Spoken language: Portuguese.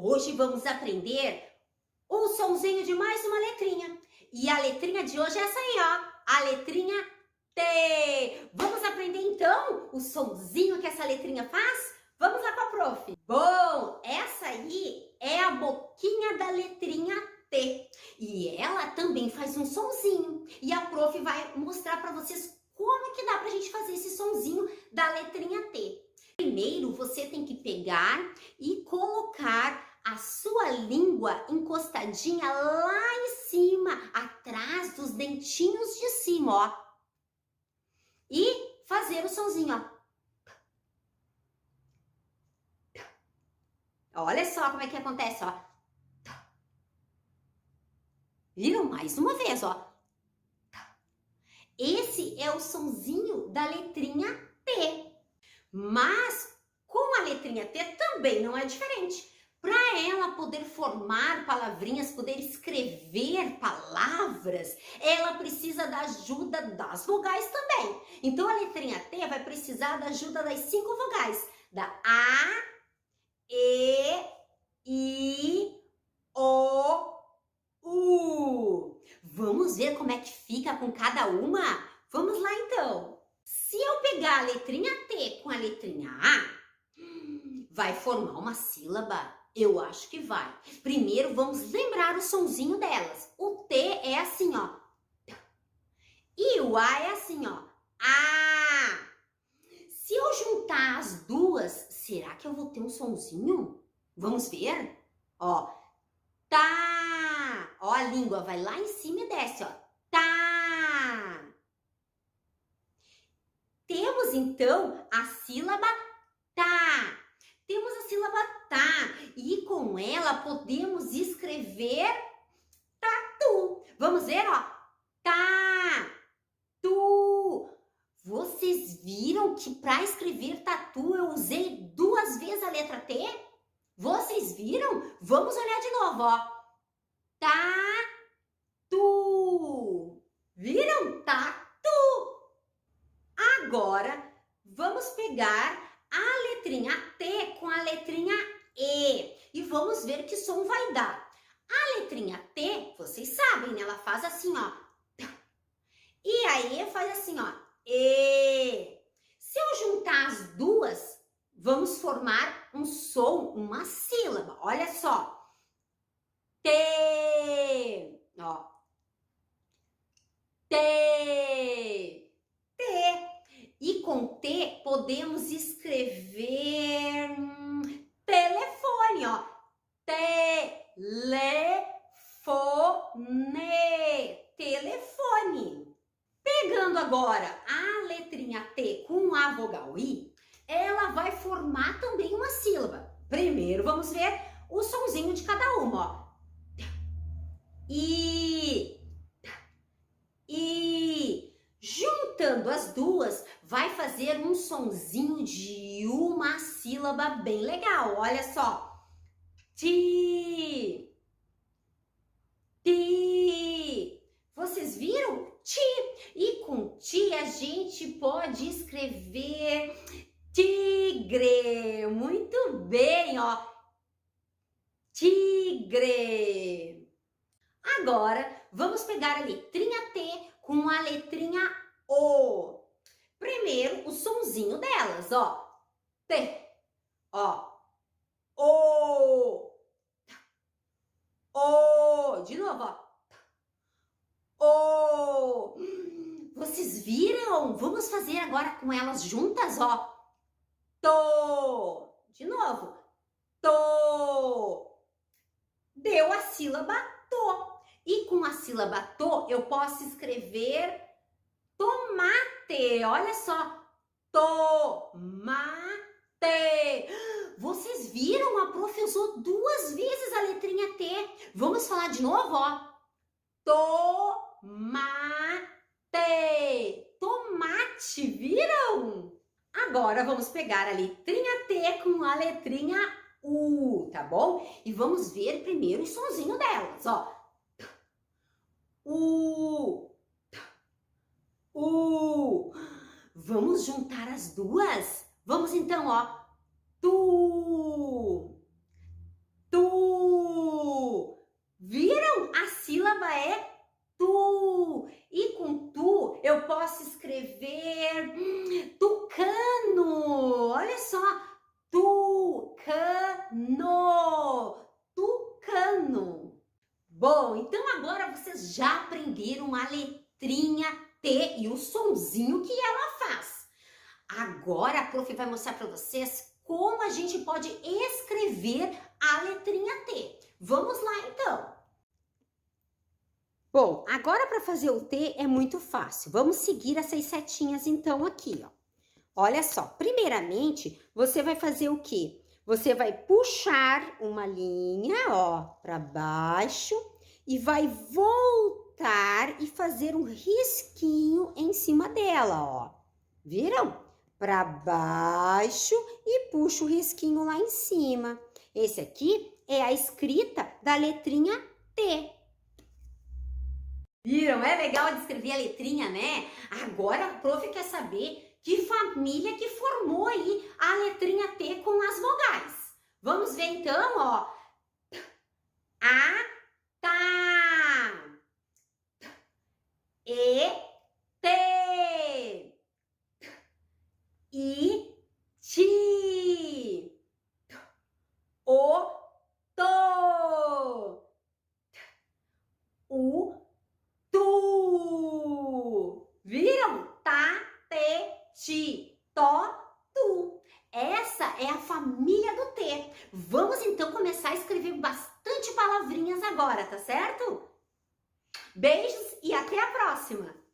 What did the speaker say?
Hoje vamos aprender o sonzinho de mais uma letrinha. E a letrinha de hoje é essa aí, ó. A letrinha T. Vamos aprender então o sonzinho que essa letrinha faz? Vamos lá com a prof. Bom, essa aí é a boquinha da letrinha T. E ela também faz um sonzinho. E a prof vai mostrar para vocês como que dá pra gente fazer esse sonzinho da letrinha T. Primeiro, você tem que pegar e colocar a sua língua encostadinha lá em cima, atrás dos dentinhos de cima, ó. E fazer o sonzinho, ó. Olha só como é que acontece, ó. Viram? Mais uma vez, ó. Esse é o sonzinho da letrinha T. Mas com a letrinha T também não é diferente. Para ela poder formar palavrinhas, poder escrever palavras, ela precisa da ajuda das vogais também. Então a letrinha T vai precisar da ajuda das 5 vogais. Da A, E, I, O, U. Vamos ver como é que fica com cada uma? Vamos lá então. Se eu pegar a letrinha T com a letrinha A, vai formar uma sílaba? Eu acho que vai. Primeiro vamos lembrar o sonzinho delas. O T é assim, ó. E o A é assim, ó. A. Se eu juntar as duas, será que eu vou ter um sonzinho? Vamos ver? Ó. Tá. Ó, a língua vai lá em cima e desce, ó. Tá. Temos então a sílaba tá. Temos a sílaba tá e com ela podemos escrever tatu. Vamos ver, ó. Tá, tu. Vocês viram que para escrever tatu eu usei 2 vezes a letra T? Vocês viram? Vamos olhar de novo, ó. Tatu. Viram? Tatu. Agora vamos pegar a letrinha T com a letrinha E e vamos ver que som vai dar. A letrinha T, vocês sabem, né? Ela faz assim, ó. E a E faz assim, ó. E. Se eu juntar as duas, vamos formar um som, uma sílaba. Olha só. T. Ó. T. T. E com T podemos escrever telefone, ó. Telefone. Telefone. Pegando agora a letrinha T com a vogal I, ela vai formar também uma sílaba. Primeiro vamos ver o sonzinho de cada uma, ó. I. Juntando as duas, vai fazer um sonzinho de uma sílaba bem legal. Olha só. Ti. Ti. Vocês viram? Ti. E com ti a gente pode escrever tigre. Muito bem, ó. Tigre. Agora, vamos pegar a letrinha T com a letrinha O. Primeiro, o sonzinho delas, ó. T, ó. O. O. De novo, ó. O. Vocês viram? Vamos fazer agora com elas juntas, ó. To. De novo. To. Deu a sílaba to. E com a sílaba to, eu posso escrever tomate. Olha só. Tomate. Vocês viram? A prof usou 2 vezes a letrinha T. Vamos falar de novo, ó. Tomate. Tomate, viram? Agora vamos pegar a letrinha T com a letrinha U, tá bom? E vamos ver primeiro o sonzinho delas, ó. Vamos juntar as duas? Vamos então, ó. Tu. tucano, tucano. Bom, então agora vocês já aprenderam a letrinha T e o sonzinho que ela faz. Agora a prof vai mostrar para vocês como a gente pode escrever a letrinha T. Vamos lá então. Bom, agora para fazer o T é muito fácil. Vamos seguir essas setinhas então aqui, ó. Olha só, primeiramente, você vai fazer o quê? Você vai puxar uma linha, ó, para baixo e vai voltar e fazer um risquinho em cima dela, ó. Viram? Para baixo e puxa o risquinho lá em cima. Esse aqui é a escrita da letrinha T. Viram? É legal de escrever a letrinha, né? Agora a prof quer saber que família que formou aí a letrinha T com as vogais. Vamos ver então, ó. A, tá. E, te. I, ti. O, to. O, tu. Viram? Tá, te, ti, to, tu. Essa é a família do T. Vamos então começar a escrever bastante palavrinhas agora, tá certo? Beijos e até a próxima!